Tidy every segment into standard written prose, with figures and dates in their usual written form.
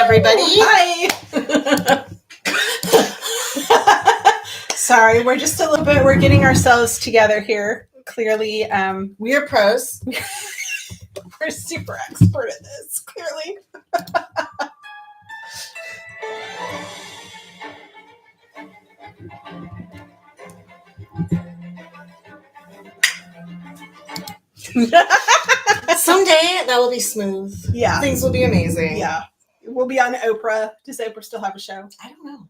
everybody. Hi. Sorry, we're just a little bit, we're getting ourselves together here. Clearly, We are pros. we're super expert at this, clearly. Someday that will be smooth. Yeah. Things will be amazing. Yeah. We'll be on Oprah. Does Oprah still have a show? I don't know.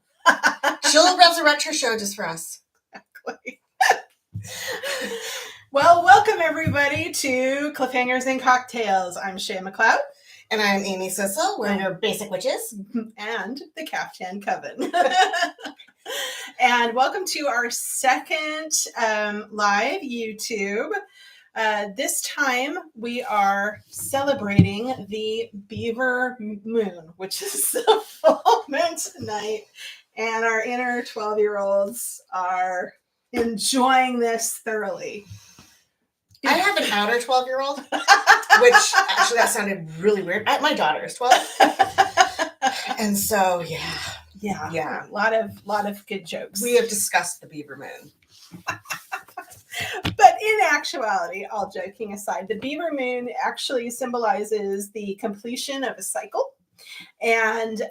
She'll resurrect her show just for us. Exactly. Well, welcome everybody to Cliffhangers and Cocktails. I'm Shéa McLeod. And I'm Amy Cissell. We're your basic witches. And the Caftan Coven. And welcome to our second live YouTube. This time we are celebrating the Beaver moon, which is the full moon tonight. And our inner 12-year-olds are enjoying this thoroughly. I have an outer 12-year-old, which actually that sounded really weird. My daughter is 12. And so, yeah. A lot of good jokes. We have discussed the Beaver moon. But in actuality, all joking aside, the Beaver moon actually symbolizes the completion of a cycle and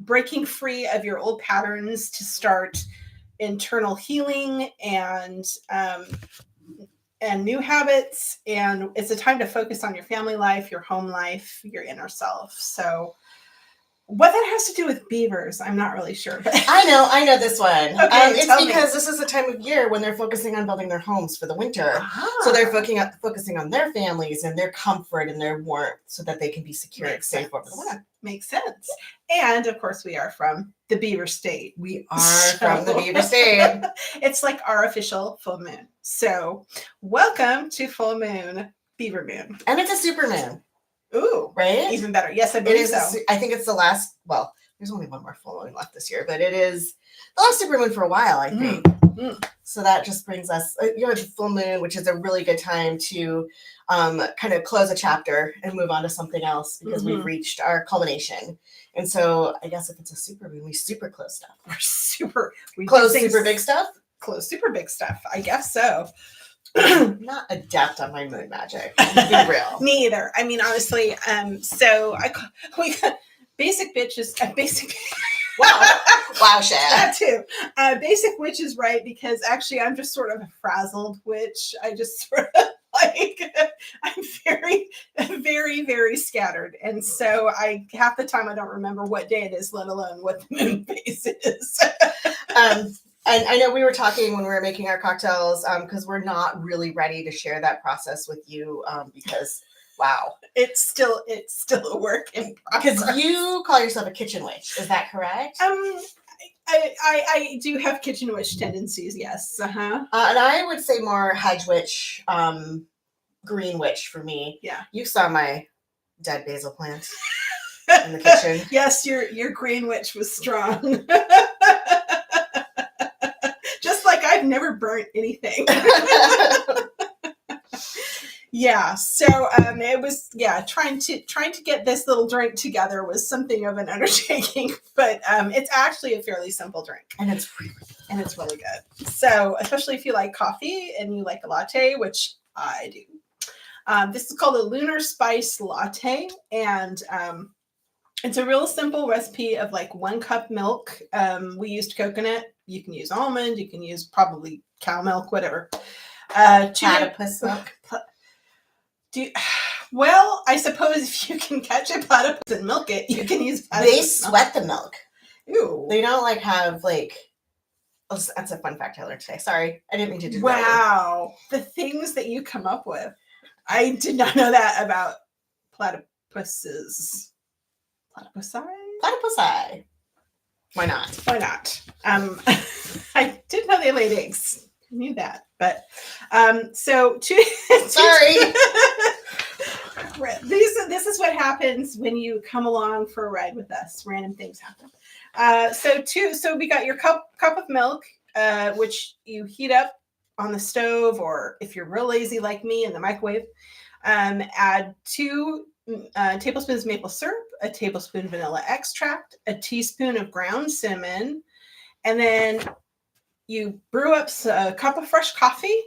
breaking free of your old patterns to start internal healing and new habits. And it's a time to focus on your family life, your home life, your inner self. So what that has to do with beavers, I'm not really sure. But I know this one. Okay, it's because this is the time of year when they're focusing on building their homes for the winter. So they're focusing on their families and their comfort and their warmth so that they can be secure and safe over the winter. Makes sense. And of course, we are from the Beaver State. We are from the Beaver State. It's like our official full moon. So welcome to full moon, Beaver moon. And it's a super moon. Ooh, right? Even better. Yes, I believe so. I think it's the last, well, there's only one more full moon left this year, but it is the last super moon for a while, I think. So that just brings us, the full moon, which is a really good time to kind of close a chapter and move on to something else because we've reached our culmination. And so I guess if it's a super moon, we super close stuff. We close super big stuff? Close super big stuff. I guess so. I'm not adept on my moon magic. To be real. Me either. I mean, honestly, so we got basic bitches. Basic. Wow, Shéa. That too. Basic witch is right because actually I'm just sort of a frazzled witch. I just sort of I'm very, very, very scattered, and so half the time I don't remember what day it is, let alone what the moon phase is. And I know we were talking when we were making our cocktails because we're not really ready to share that process with you because, wow. It's still a work in progress. Because you call yourself a kitchen witch. Is that correct? I do have kitchen witch tendencies, yes. And I would say more hedge witch, green witch for me. Yeah. You saw my dead basil plant in the kitchen. Yes, your green witch was strong. I've never burnt anything. Yeah. So it was trying to get this little drink together was something of an undertaking, but it's actually a fairly simple drink. And it's really good. So especially if you like coffee and you like a latte, which I do. This is called a Lunar Spice Latte, and it's a real simple recipe of like 1 cup milk. We used coconut. You can use almond. You can use probably cow milk, whatever. Platypus milk. Well, I suppose if you can catch a platypus and milk it, you can use platypus They sweat the milk. Ew. They don't have oh, that's a fun fact I learned today. Sorry. I didn't mean to do that. Wow. The things that you come up with. I did not know that about platypuses. Platypusi. Why not? I did know they laid eggs. I knew that. But sorry. This is what happens when you come along for a ride with us. Random things happen. So we got your cup of milk, which you heat up on the stove, or if you're real lazy like me, in the microwave. Add 2 tablespoons maple syrup, a tablespoon vanilla extract, a teaspoon of ground cinnamon, and then you brew up a cup of fresh coffee.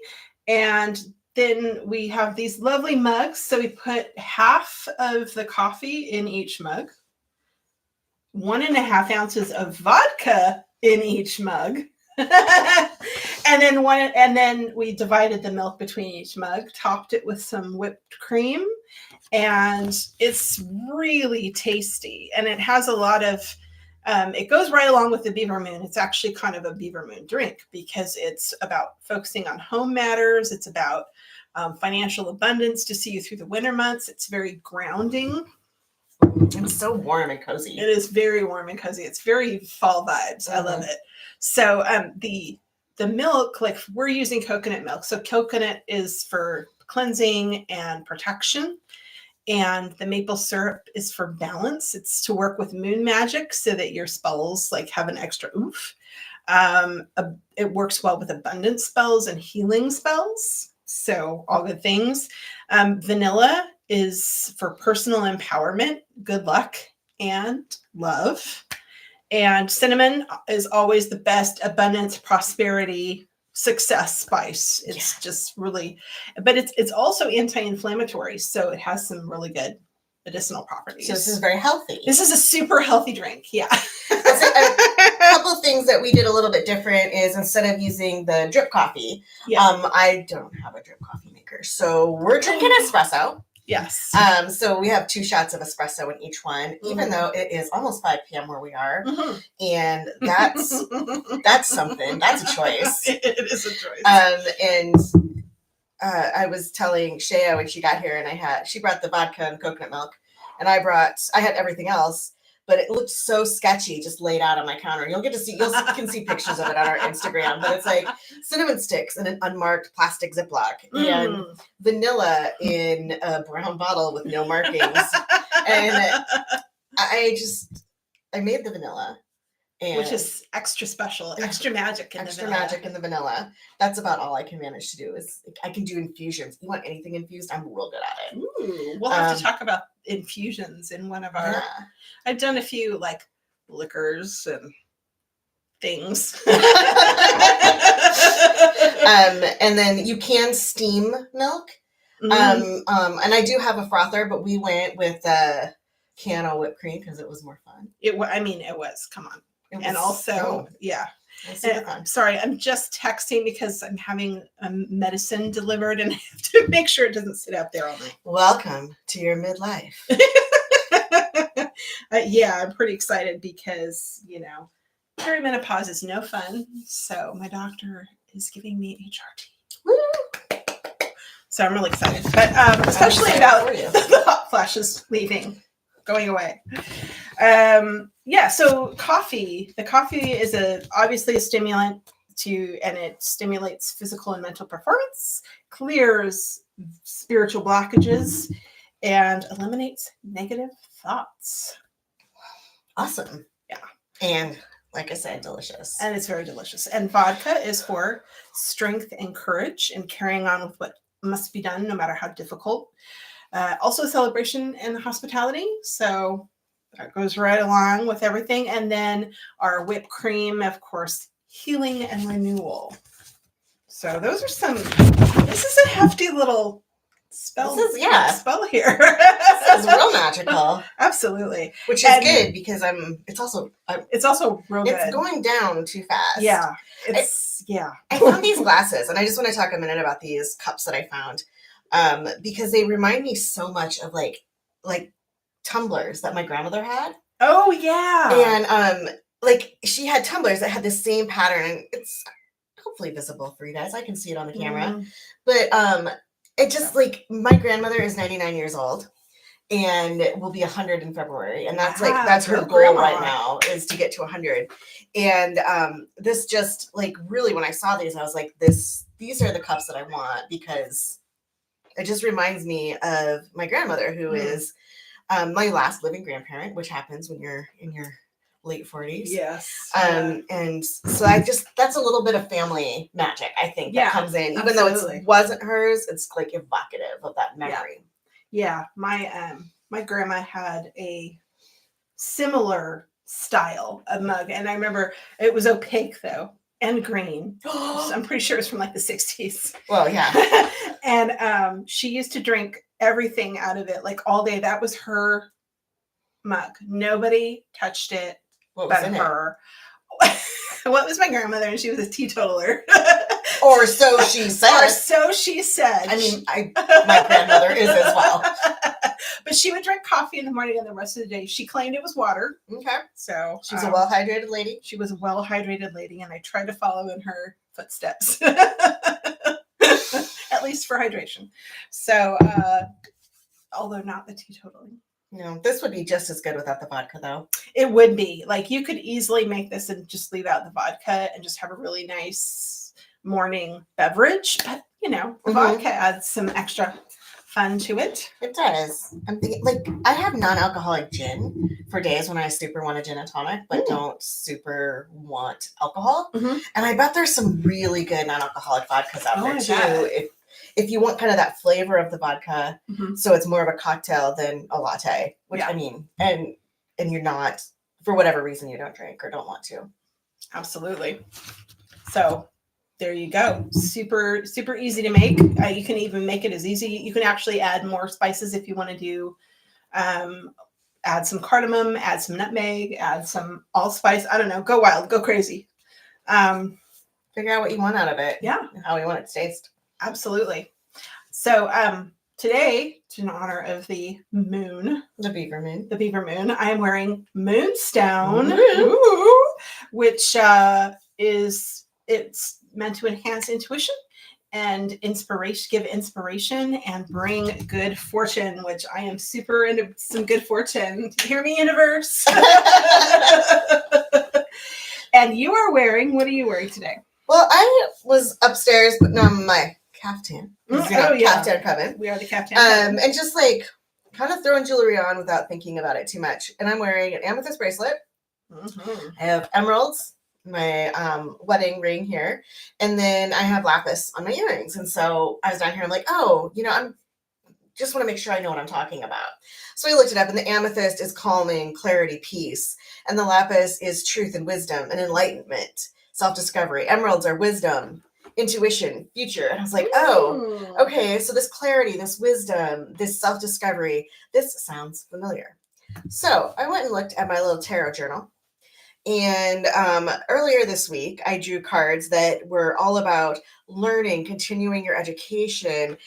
And then we have these lovely mugs. So we put half of the coffee in each mug, 1.5 ounces of vodka in each mug. and then we divided the milk between each mug, topped it with some whipped cream, and it's really tasty. And it has a lot of it goes right along with the Beaver Moon. It's actually kind of a Beaver Moon drink because it's about focusing on home matters. It's about financial abundance to see you through the winter months. It's very grounding. It's so warm and cozy. It is very warm and cozy. It's very fall vibes. I love it. So the milk, like we're using coconut milk. So coconut is for cleansing and protection. And the maple syrup is for balance. It's to work with moon magic so that your spells like have an extra oomph. It works well with abundance spells and healing spells. So all good things. Vanilla is for personal empowerment, good luck, and love. And cinnamon is always the best abundance, prosperity, success spice. It's just really, but it's also anti-inflammatory, so it has some really good medicinal properties. So this is very healthy. This is a super healthy drink. Yeah. A couple of things that we did a little bit different is instead of using the drip coffee, I don't have a drip coffee maker, so we're drinking espresso. Yes. So we have 2 shots of espresso in each one, even though it is almost 5 p.m. where we are. And that's something. That's a choice. It is a choice. And I was telling Shea when she got here, and she brought the vodka and coconut milk, and I had everything else, but it looked so sketchy just laid out on my counter. You can see pictures of it on our Instagram, but it's like cinnamon sticks in an unmarked plastic Ziploc and vanilla in a brown bottle with no markings. And I made the vanilla. Which is extra special, extra magic in the vanilla. That's about all I can manage to do. Is I can do infusions. You want anything infused? I'm real good at it. Ooh, we'll have to talk about infusions in one of our. Yeah. I've done a few like liquors and things. And then you can steam milk. And I do have a frother, but we went with a can of whipped cream because it was more fun. It was. Come on. And also, sorry, I'm just texting because I'm having medicine delivered and I have to make sure it doesn't sit out there all night. Welcome to your midlife. I'm pretty excited because, perimenopause is no fun. So my doctor is giving me HRT. Woo! So I'm really excited, but especially about the hot flashes going away. So coffee. The coffee is obviously a stimulant and it stimulates physical and mental performance, clears spiritual blockages, and eliminates negative thoughts. Awesome. Yeah. And like I said, delicious. And it's very delicious. And vodka is for strength and courage and carrying on with what must be done no matter how difficult. Also a celebration and hospitality. So that goes right along with everything. And then our whipped cream, of course, healing and renewal. So those are this is a hefty little spell here. This is real magical. Absolutely. Which is good because it's also real good. It's going down too fast. Yeah. I found these glasses and I just want to talk a minute about these cups that I found. Because they remind me so much of like tumblers that my grandmother had. Oh yeah. And she had tumblers that had the same pattern, and it's hopefully visible for you guys. I can see it on the camera. But it just my grandmother is 99 years old and will be 100 in February. And that's her goal right now, is to get to 100. And this just really, when I saw these, I was like, these are the cups that I want, because it just reminds me of my grandmother, who is my last living grandparent, which happens when you're in your late 40s. Yes. And so that's a little bit of family magic, I think, that comes in. Even though it wasn't hers, it's evocative of that memory. Yeah. My my grandma had a similar style of mug, and I remember it was opaque though and green. So I'm pretty sure it's from like the 60s. Well, yeah. And she used to drink everything out of it like all day. That was her mug. Nobody touched it What was but in her. What was my grandmother? And she was a teetotaler. Or so she said. Or so she said. I mean, my grandmother is as well. But she would drink coffee in the morning, and the rest of the day she claimed it was water. Okay. So She's a well-hydrated lady. She was a well-hydrated lady, and I tried to follow in her footsteps. At least for hydration. So, although not the teetotaling. No, this would be just as good without the vodka, though. It would be. Like, you could easily make this and just leave out the vodka and just have a really nice morning beverage. But, the vodka adds some extra fun to it. It does. I'm thinking, like, I have non-alcoholic gin for days when I super want a gin and tonic, but don't super want alcohol. Mm-hmm. And I bet there's some really good non-alcoholic vodkas out there, too. Bet. If you want kind of that flavor of the vodka, so it's more of a cocktail than a latte, which I mean, and you're not, for whatever reason, you don't drink or don't want to. Absolutely. So there you go. Super, super easy to make. You can even make it as easy. You can actually add more spices if you want to do, add some cardamom, add some nutmeg, add some allspice. I don't know. Go wild, go crazy. Figure out what you want out of it. Yeah. And how you want it to taste. Absolutely. So today, in honor of the moon, The Beaver Moon, I am wearing Moonstone, which it's meant to enhance intuition and give inspiration and bring good fortune, which I am super into some good fortune. Hear me, universe. And you are wearing, what are you wearing today? Well, I was upstairs putting on my caftan. Caftan coven. We are the caftan coven. And just like kind of throwing jewelry on without thinking about it too much. And I'm wearing an amethyst bracelet. Mm-hmm. I have emeralds, my wedding ring here, and then I have lapis on my earrings. And so I was down here, I'm like, I'm just want to make sure I know what I'm talking about. So I looked it up, and the amethyst is calming, clarity, peace, and the lapis is truth and wisdom and enlightenment, self-discovery. Emeralds are wisdom, intuition, future. And I was like, okay, so this clarity, this wisdom, this self-discovery, this sounds familiar. So I went and looked at my little tarot journal. And earlier this week, I drew cards that were all about learning, continuing your education,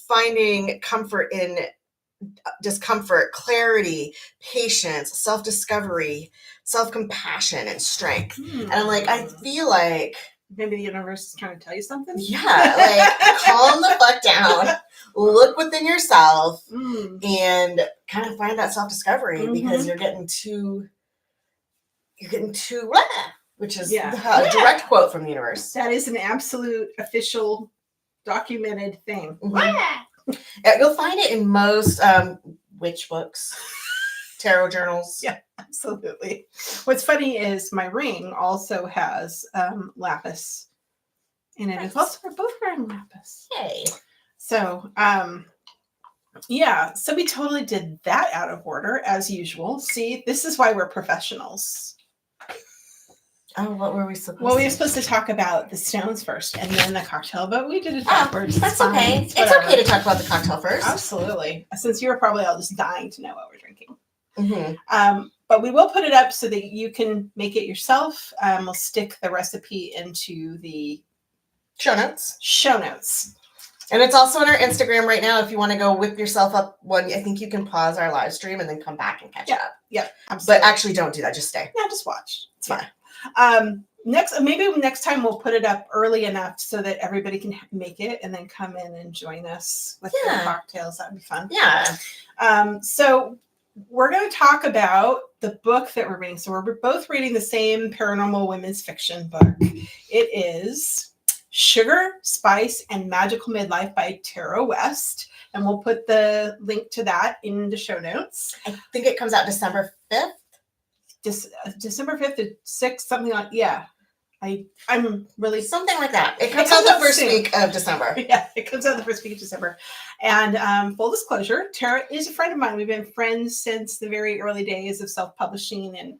finding comfort in discomfort, clarity, patience, self-discovery, self-compassion, and strength. And I'm like, I feel like maybe the universe is trying to tell you something. Yeah, like calm the fuck down, look within yourself, and kind of find that self-discovery because you're getting too which is a direct quote from the universe. That is an absolute official documented thing. You'll find it in most witch books, tarot journals. Yeah, absolutely. What's funny is my ring also has lapis in it as well. So we're both wearing lapis. Yay. So, so we totally did that out of order as usual. See, this is why we're professionals. Oh, what were we supposed to? Well, we were supposed to talk about the stones first and then the cocktail, but we did it backwards. That's okay. It's okay to talk about the cocktail first. Absolutely. Since you were probably all just dying to know what we're drinking. But we will put it up so that you can make it yourself. We'll stick the recipe into the show notes. And it's also on our Instagram right now. If you want to go whip yourself up one, I think you can pause our live stream and then come back and catch up. Yeah, absolutely. But actually don't do that. Just stay. Yeah, just watch. It's fine. Maybe next time we'll put it up early enough so that everybody can make it and then come in and join us with their cocktails. That'd be fun. Yeah. So we're going to talk about the book that we're reading. So we're both reading the same paranormal women's fiction book. It is Sugar, Spice, and Magical Midlife by Tara West. And we'll put the link to that in the show notes. I think it comes out December 5th. December 5th to 6th, something like, I I'm really something like that. It comes out the first week of December. Yeah, it comes out the first week of December. And full disclosure, Tara is a friend of mine. We've been friends since the very early days of self-publishing, and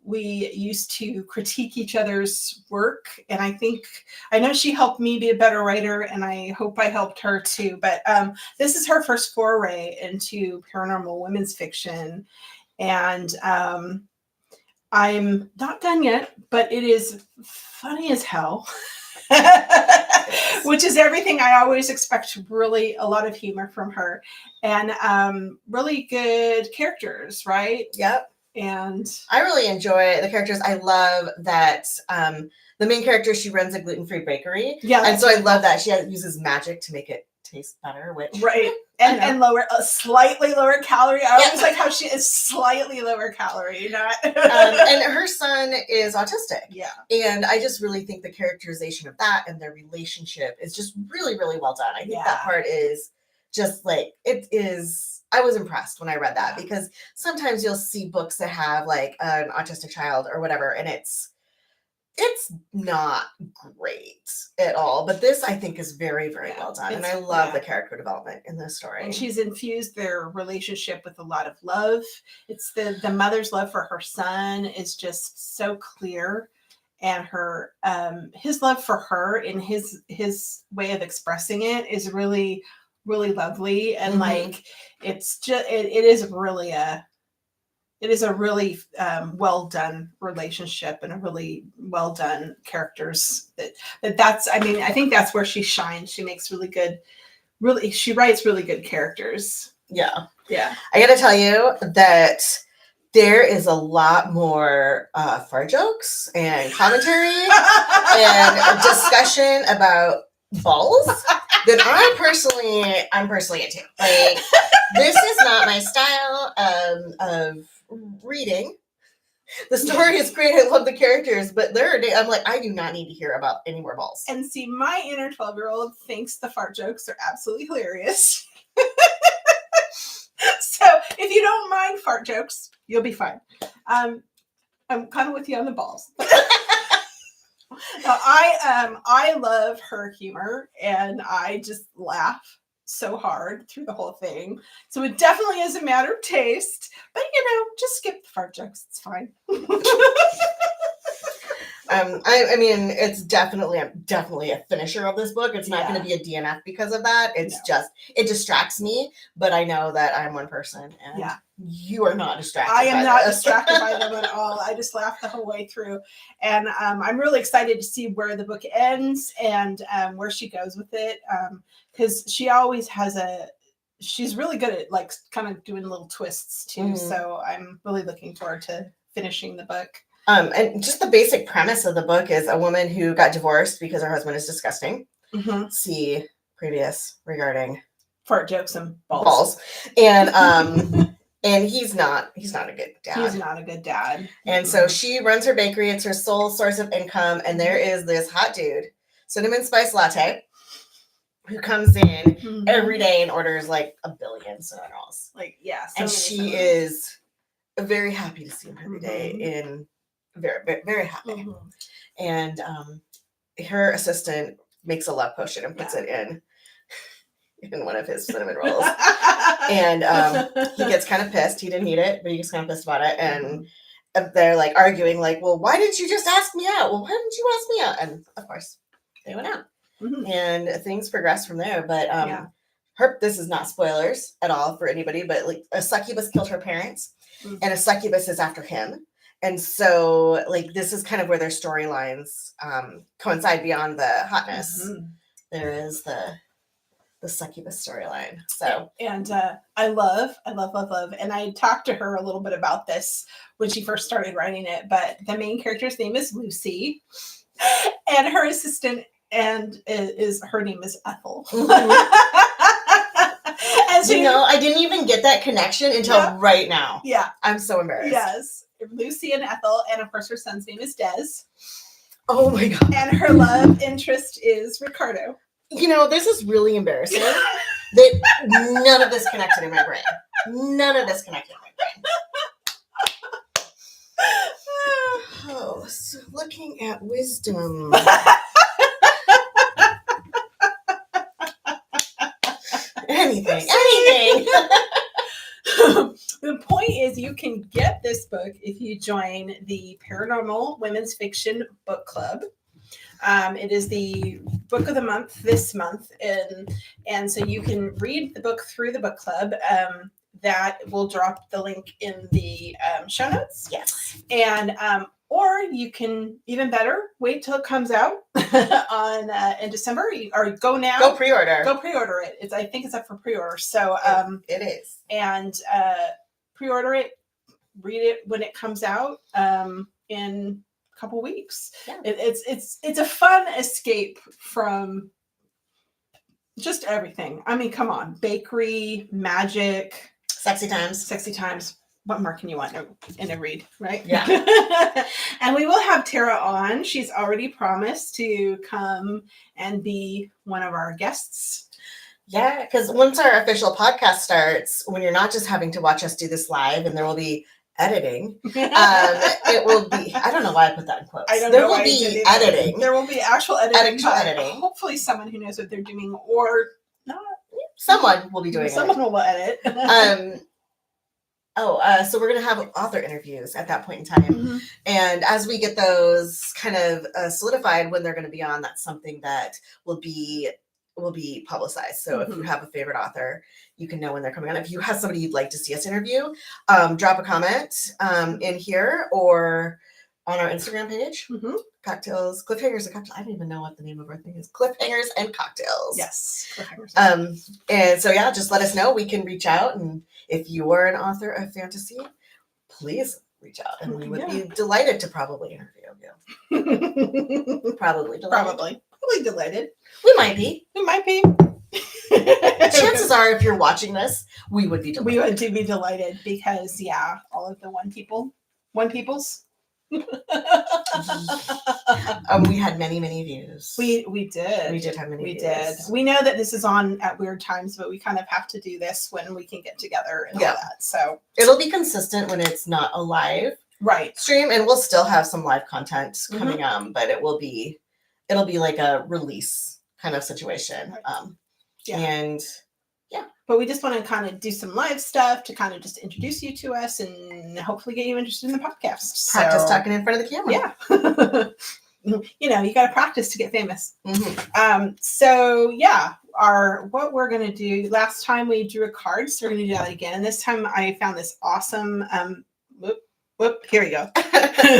we used to critique each other's work. And I know she helped me be a better writer, and I hope I helped her too. But this is her first foray into paranormal women's fiction, and I'm not done yet, but it is funny as hell, which is everything I always expect. Really, a lot of humor from her, and really good characters, right? Yep. And I really enjoy the characters. I love that the main character, she runs a gluten-free bakery. Yeah, and so I love that she uses magic to make it taste better, which right. And slightly lower calorie. I always like how she is slightly lower calorie, not. And her son is autistic. Yeah. And I just really think the characterization of that and their relationship is just really, really well done. I think that part is just like, it is. I was impressed when I read that, because sometimes you'll see books that have like an autistic child or whatever, and it's not great at all. But this, I think, is very, very well done. And I love the character development in this story. And she's infused their relationship with a lot of love. It's the mother's love for her son is just so clear. And her his love for her in his way of expressing it is really, really lovely. And like, it's just, it is a really well done relationship, and a really well done characters that's, I mean, I think that's where she shines. She makes she writes really good characters. Yeah. Yeah. I got to tell you that there is a lot more fart jokes and commentary and discussion about balls that I'm personally into. Like, this is not my style of reading. The story is great. I love the characters, but there are days I'm like, I do not need to hear about any more balls. And see, my inner 12-year-old thinks the fart jokes are absolutely hilarious. So if you don't mind fart jokes, you'll be fine. I'm kind of with you on the balls. I love her humor, and I just laugh so hard through the whole thing. So it definitely is a matter of taste, but just skip the fart jokes. It's fine. I mean, it's definitely a finisher of this book. It's not going to be a DNF because of that. It's just, it distracts me, but I know that I'm one person, and you are not distracted. I am not distracted by them at all. I just laughed the whole way through, and I'm really excited to see where the book ends and where she goes with it, because she always has she's really good at like kind of doing little twists too. So I'm really looking forward to finishing the book. And just the basic premise of the book is a woman who got divorced because her husband is disgusting. See previous regarding fart jokes and balls. And and he's not a good dad. He's not a good dad. And so she runs her bakery. It's her sole source of income. And there is this hot dude, Cinnamon Spice Latte, who comes in every day and orders like a billion cinnamon rolls. Like, yeah. And she is very happy to see him every day and very, very, very happy. And her assistant makes a love potion and puts it in one of his cinnamon rolls. And he gets kind of pissed. He didn't eat it, but he gets kind of pissed about it. And they're like arguing, like, well, why didn't you just ask me out? Well, why didn't you ask me out? And of course, they went out. And things progress from there. But this is not spoilers at all for anybody, but like a succubus killed her parents, and a succubus is after him. And so, like, this is kind of where their storylines coincide beyond the hotness. There is the succubus storyline. So, and I love. And I talked to her a little bit about this when she first started writing it. But the main character's name is Lucy, and her assistant her name is Ethel. And so, I didn't even get that connection until right now. Yeah, I'm so embarrassed. Yes. Lucy and Ethel, and of course her son's name is Des. Oh my god. And her love interest is Ricardo. This is really embarrassing that none of this connected in my brain. None of this connected in my brain. Oh so looking at wisdom. anything. The point is, you can get this book if you join the Paranormal Women's Fiction Book Club. It is the book of the month this month, and so you can read the book through the book club. That will drop the link in the show notes. Yes. And or you can, even better, wait till it comes out on in December, or go now. Go pre-order. Go pre-order it. I think it's up for pre-order. So it is. And pre-order it, read it when it comes out in a couple weeks. Yeah. It's a fun escape from just everything. I mean, come on, bakery, magic, sexy times. What more can you want in a read, right? Yeah. And we will have Tara on. She's already promised to come and be one of our guests. Yeah, because once our official podcast starts, when you're not just having to watch us do this live, and there will be editing, it will be, I don't know why I put that in quotes. There will be editing. There will be actual editing. Editing. Hopefully someone who knows what they're doing, or not. Someone will be doing it. Someone will edit. So we're going to have author interviews at that point in time. Mm-hmm. And as we get those kind of solidified when they're going to be on, that's something that will be publicized. So if you have a favorite author, you can know when they're coming on. If you have somebody you'd like to see us interview, drop a comment in here or on our Instagram page. Cocktails, Cliffhangers and Cocktails. I don't even know what the name of our thing is. Cliffhangers and Cocktails. Yes. Cliffhangers. And so, yeah, just let us know. We can reach out. And if you are an author of fantasy, please reach out. And we would be delighted to probably interview you. Probably delighted. We might be. The chances are, if you're watching this, we would be delighted. We would be delighted because, all of the one peoples. We had many views. We did. We did have many views. We did. We know that this is on at weird times, but we kind of have to do this when we can get together and all that. So it'll be consistent when it's not a live stream, and we'll still have some live content coming but it'll be like a release kind of situation. But we just want to kind of do some live stuff to kind of just introduce you to us and hopefully get you interested in the podcast. Practice talking in front of the camera. Yeah. You got to practice to get famous. What we're going to do, last time we drew a card, so we're going to do that again. And this time I found this awesome, here we go.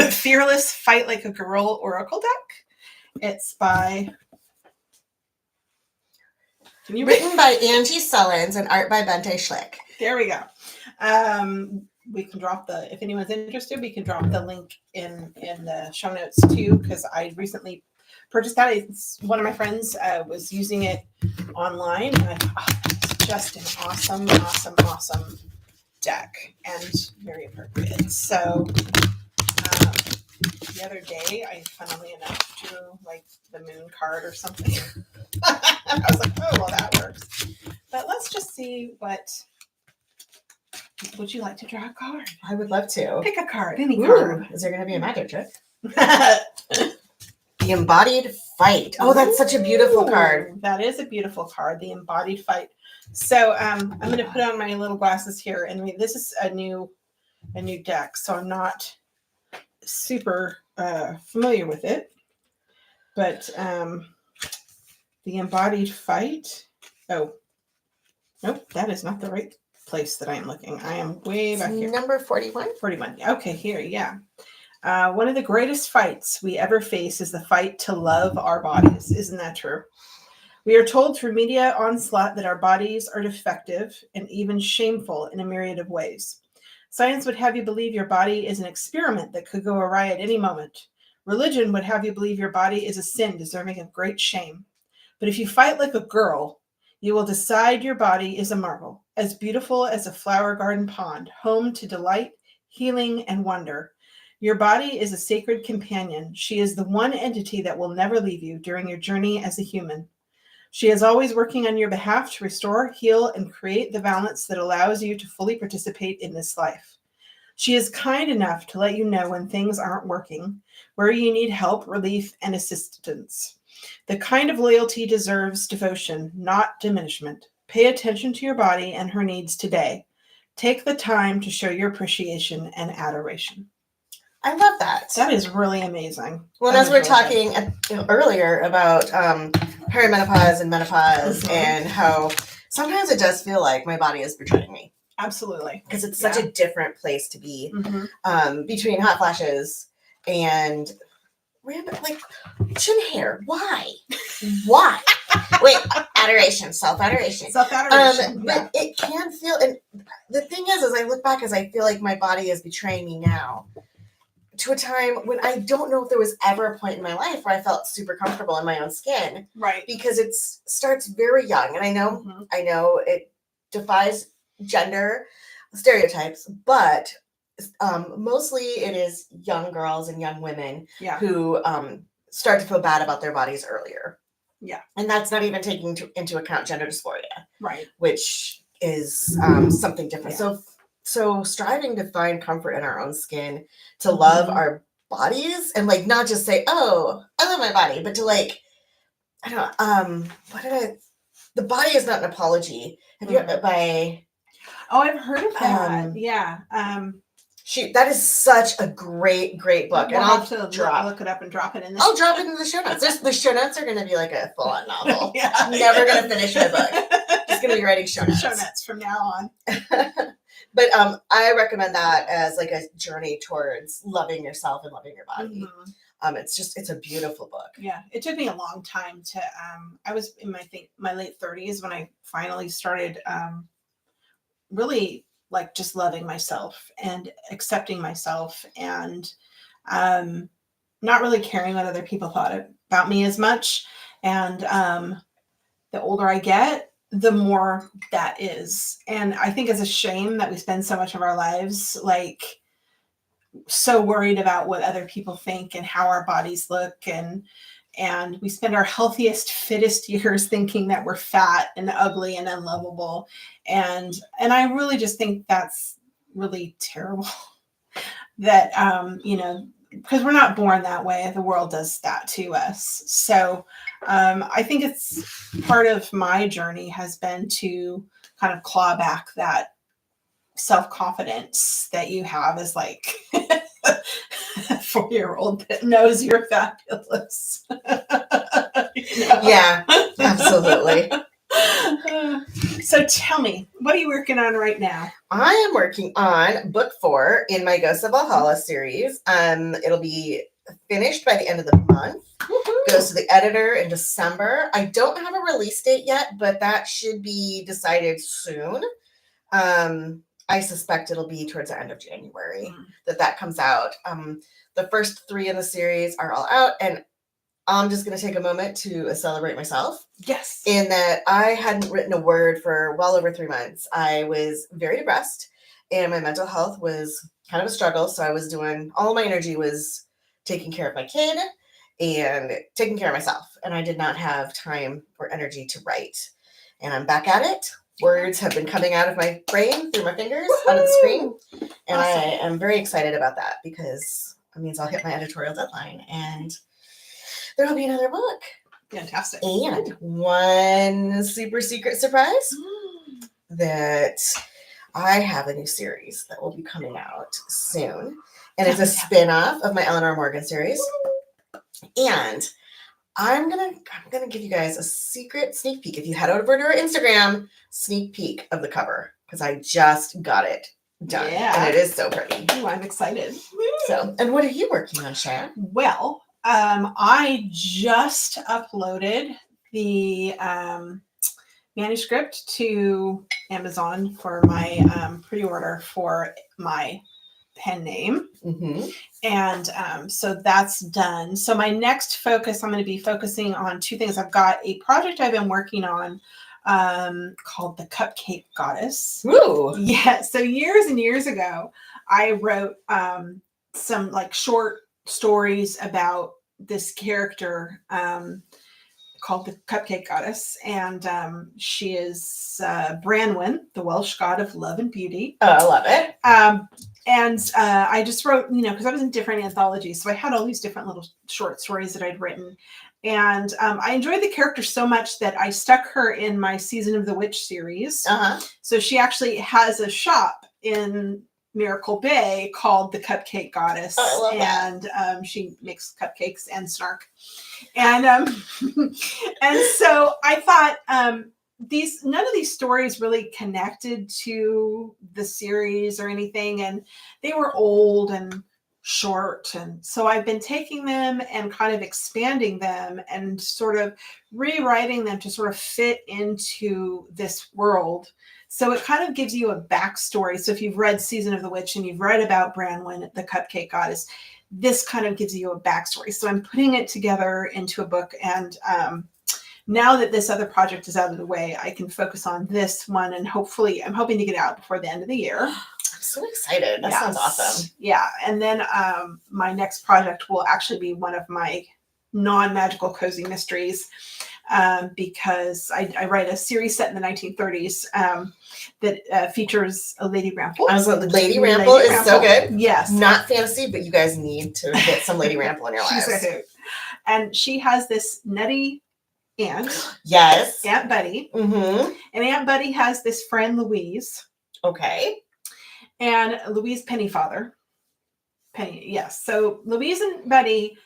Fearless Fight Like a Girl Oracle deck. It's by... Written by Angi Sullins and art by Bente Schlick. There we go. We can drop if anyone's interested, we can drop the link in the show notes too, because I recently purchased that. One of my friends was using it online, and I thought, it's just an awesome deck and very appropriate. So the other day, I funnily enough drew like the moon card or something. I was like, oh, well, that works. But let's just see would you like to draw a card? I would love to. Pick a card, any card. Is there going to be a magic trick? The Embodied Fight. Oh, that's such a beautiful card. That is a beautiful card, the Embodied Fight. So I'm going to put on my little glasses here, and this is a new deck, so I'm not super familiar with it. But the Embodied Fight. Oh, nope, that is not the right place that I am looking. I am way back here. Number 41? 41. Okay, here, yeah. One of the greatest fights we ever face is the fight to love our bodies. Isn't that true? We are told through media onslaught that our bodies are defective and even shameful in a myriad of ways. Science would have you believe your body is an experiment that could go awry at any moment. Religion would have you believe your body is a sin deserving of great shame. But if you fight like a girl, you will decide your body is a marvel, as beautiful as a flower garden pond, home to delight, healing, and wonder. Your body is a sacred companion. She is the one entity that will never leave you during your journey as a human. She is always working on your behalf to restore, heal, and create the balance that allows you to fully participate in this life. She is kind enough to let you know when things aren't working, where you need help, relief, and assistance. The kind of loyalty deserves devotion, not diminishment. Pay attention to your body and her needs today. Take the time to show your appreciation and adoration. I love that. That is really amazing. Well, That as is we're really talking earlier about perimenopause and menopause Mhm. and how sometimes it does feel like my body is betraying me. Absolutely. Because it's such a different place to be Mhm. between hot flashes and random, like, chin hair. Why? Why? Wait, adoration, self-adoration. Self-adoration. But it can feel, and the thing is, as I look back, as I feel like my body is betraying me now, to a time when I don't know if there was ever a point in my life where I felt super comfortable in my own skin. Right. Because it starts very young. And I know it defies gender stereotypes, but mostly it is young girls and young women who start to feel bad about their bodies earlier. Yeah. And that's not even taking into account gender dysphoria. Right. Which is something different. Yeah. So striving to find comfort in our own skin, to love our bodies, and like not just say, "Oh, I love my body," but to like, I don't know, the body is not an apology. Have you by? Oh, I've heard of that. Yeah. That is such a great book. We'll and have to look it up and drop it in. I'll drop it in the show notes. The show notes are going to be like a full-on novel. Yeah. Never going to finish my book. Just going to be writing show notes. Show notes from now on. But I recommend that as like a journey towards loving yourself and loving your body. It's a beautiful book. Yeah, it took me a long time to. I was in my late 30s when I finally started really like just loving myself and accepting myself and not really caring what other people thought about me as much. And the older I get, the more that is. And I think it's a shame that we spend so much of our lives like so worried about what other people think and how our bodies look, and we spend our healthiest, fittest years thinking that we're fat and ugly and unlovable. And I really just think that's really terrible. That because we're not born that way. The world does that to us. So I think it's part of my journey has been to kind of claw back that self-confidence that you have as like a 4-year-old that knows you're fabulous. Yeah, absolutely. So tell me, what are you working on right now? I am working on book 4 in my Ghosts of Valhalla series. It'll be finished by the end of the month. Woo-hoo. Goes to the editor in December. I don't have a release date yet, but that should be decided soon. I suspect it'll be towards the end of January that comes out. The first 3 in the series are all out, and I'm just going to take a moment to celebrate myself. Yes. In that I hadn't written a word for well over 3 months. I was very depressed, and my mental health was kind of a struggle. So I was doing, all of my energy was taking care of my kid and taking care of myself. And I did not have time or energy to write. And I'm back at it. Words have been coming out of my brain through my fingers onto the screen. And awesome. I am very excited about that because it means I'll hit my editorial deadline and there will be another book. Fantastic. And one super secret surprise that I have a new series that will be coming out soon. And it's a spin-off of my Eleanor Morgan series. And I'm gonna give you guys a secret sneak peek. If you head over to our Instagram, sneak peek of the cover because I just got it done. Yeah. And it is so pretty. Ooh, I'm excited. So, and what are you working on, Shéa? Well, I just uploaded the manuscript to Amazon for my pre-order for my pen name. And so that's done. So my next focus, I'm going to be focusing on 2 things. I've got a project I've been working on called the Cupcake Goddess. Ooh. Yeah. So years and years ago, I wrote some like short stories about this character called the Cupcake Goddess, and she is Branwen, the Welsh god of love and beauty. Oh, I love it. And I just wrote, because I was in different anthologies, so I had all these different little short stories that I'd written. And I enjoyed the character so much that I stuck her in my Season of the Witch series. So she actually has a shop in Miracle Bay called the Cupcake Goddess. Oh, I love that. And she makes cupcakes and snark. And and so I thought none of these stories really connected to the series or anything, and they were old and short, and so I've been taking them and kind of expanding them and sort of rewriting them to sort of fit into this world. So it kind of gives you a backstory. So if you've read Season of the Witch and you've read about Branwen, the Cupcake Goddess, this kind of gives you a backstory. So I'm putting it together into a book, and now that this other project is out of the way, I can focus on this one, and hopefully I'm hoping to get it out before the end of the year. I'm so excited. That sounds awesome. Yeah. And then my next project will actually be one of my non-magical cozy mysteries, because I write a series set in the 1930s that features a Lady Rample. Lady Rample is so good. Yes. Not fantasy, but you guys need to get some Lady Rample in your lives. She's a hoot. And she has this nutty aunt. Yes. Aunt Buddy. Mm-hmm. And Aunt Buddy has this friend, Louise. Okay. And Louise Pennyfather. Penny, yes. So Louise and Buddy,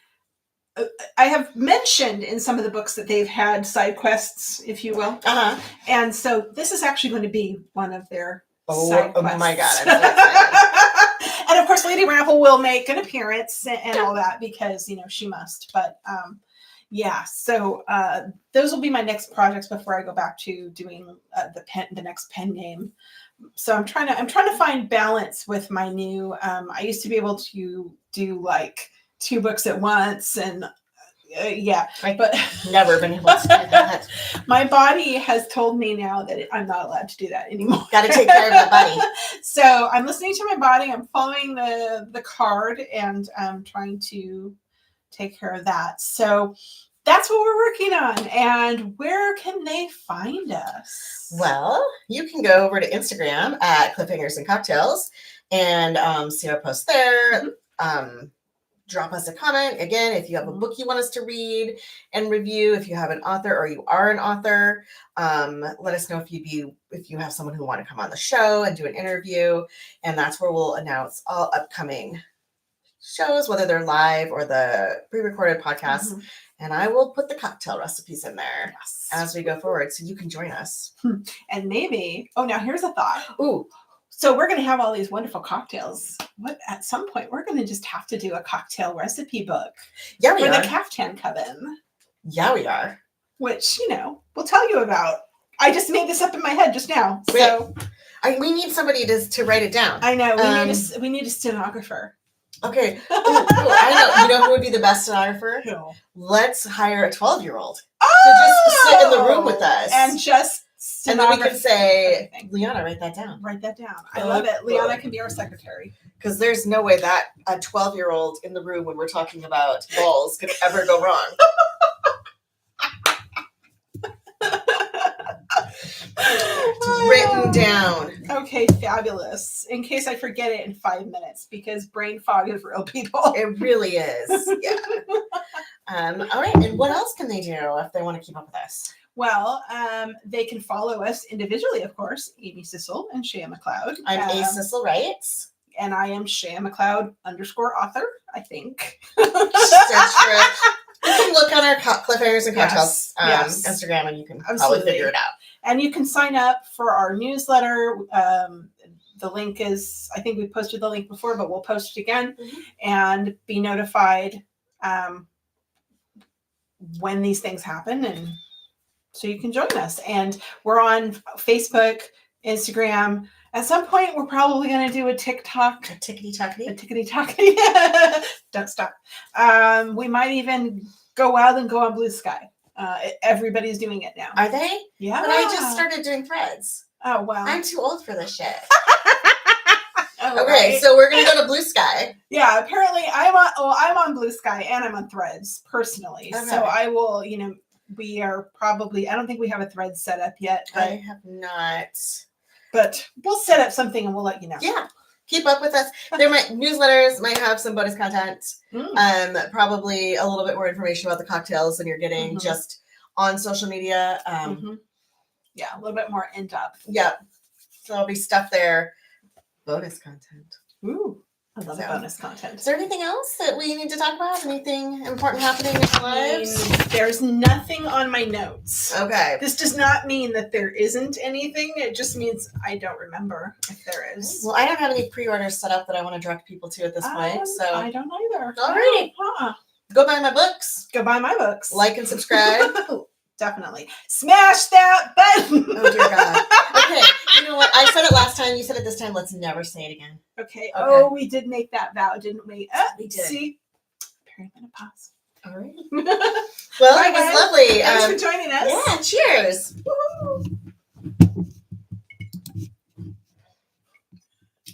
I have mentioned in some of the books that they've had side quests, if you will. And so this is actually going to be one of their side quests. Oh my God. I'm so excited. And of course, Lady Rample will make an appearance and all that because, she must. But yeah, so those will be my next projects before I go back to doing the next pen name. So I'm trying to find balance with my new. I used to be able to do like 2 books at once, and but never been able to do that. My body has told me now that I'm not allowed to do that anymore. Got to take care of your body. So I'm listening to my body. I'm following the card, and I'm trying to take care of that. So that's what we're working on. And where can they find us? Well, you can go over to Instagram at Cliffhangers and Cocktails and see our posts there. Drop us a comment. Again, if you have a book you want us to read and review, if you have an author or you are an author, let us know if you have someone who want to come on the show and do an interview. And that's where we'll announce all upcoming shows, whether they're live or the pre-recorded podcasts. And I will put the cocktail recipes in there as we go forward, so you can join us. And maybe, now here's a thought. Ooh. So we're going to have all these wonderful cocktails. At some point, we're going to just have to do a cocktail recipe book. Yeah, we are. For the Caftan Coven. Yeah, we are. Which, we'll tell you about. I just made this up in my head just now. So we need somebody to write it down. I know. We need a stenographer. Okay. Ooh, I know. You know who would be the best stenographer? Who? Let's hire a 12-year-old to just sit in the room with us. And then we can say, Liana, write that down. Write that down. I love it. Liana can be our secretary. Because there's no way that a 12-year-old in the room when we're talking about balls could ever go wrong. Written down. Okay, fabulous. In case I forget it in 5 minutes, because brain fog is real, people. It really is. Yeah. All right. And what else can they do if they want to keep up with us? Well, they can follow us individually, of course. Amy Cissell and Shéa McLeod. I'm A. Cissell Wright. And I am Shéa McLeod _author, I think. You can look on our Cliffhangers and Cocktails Instagram, and you can probably figure it out. And you can sign up for our newsletter. The link is, I think we posted the link before, but we'll post it again and be notified when these things happen. And so you can join us. And we're on Facebook, Instagram. At some point, we're probably going to do a TikTok. A tickety-tockety. A tickety-tockety. Don't stop. We might even go wild and go on Blue Sky. Everybody's doing it now. Are they? Yeah. But I just started doing Threads. Oh, wow. I'm too old for this shit. Oh, okay, right. So we're going to go to Blue Sky. Yeah, apparently I'm on Blue Sky and I'm on Threads personally. Okay. So I will, we are probably, I don't think we have a thread set up yet, I have not. but we'll set up something and we'll let you know. Yeah. Keep up with us. There might newsletters might have some bonus content. Probably a little bit more information about the cocktails than you're getting just on social media. Yeah, a little bit more in depth. Yeah. So there'll be stuff there. Bonus content. Ooh, I love the bonus content. Is there anything else that we need to talk about? Anything important happening in our lives? There's nothing on my notes. Okay. This does not mean that there isn't anything. It just means I don't remember if there is. Well, I don't have any pre-orders set up that I want to direct people to at this point. So I don't either. Alrighty. Go buy my books. Go buy my books. Like and subscribe. Definitely. Smash that button. Oh, dear God. Okay. You know what? I said it last time. You said it this time. Let's never say it again. Okay. Oh, we did make that vow, didn't we? We did. See? Perimenopause. All right. Well, Bye, it was guys. lovely. Thanks for joining us. Yeah, cheers. Woo-hoo.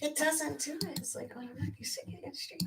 It doesn't do it. It's like, oh, you're not, you sit against your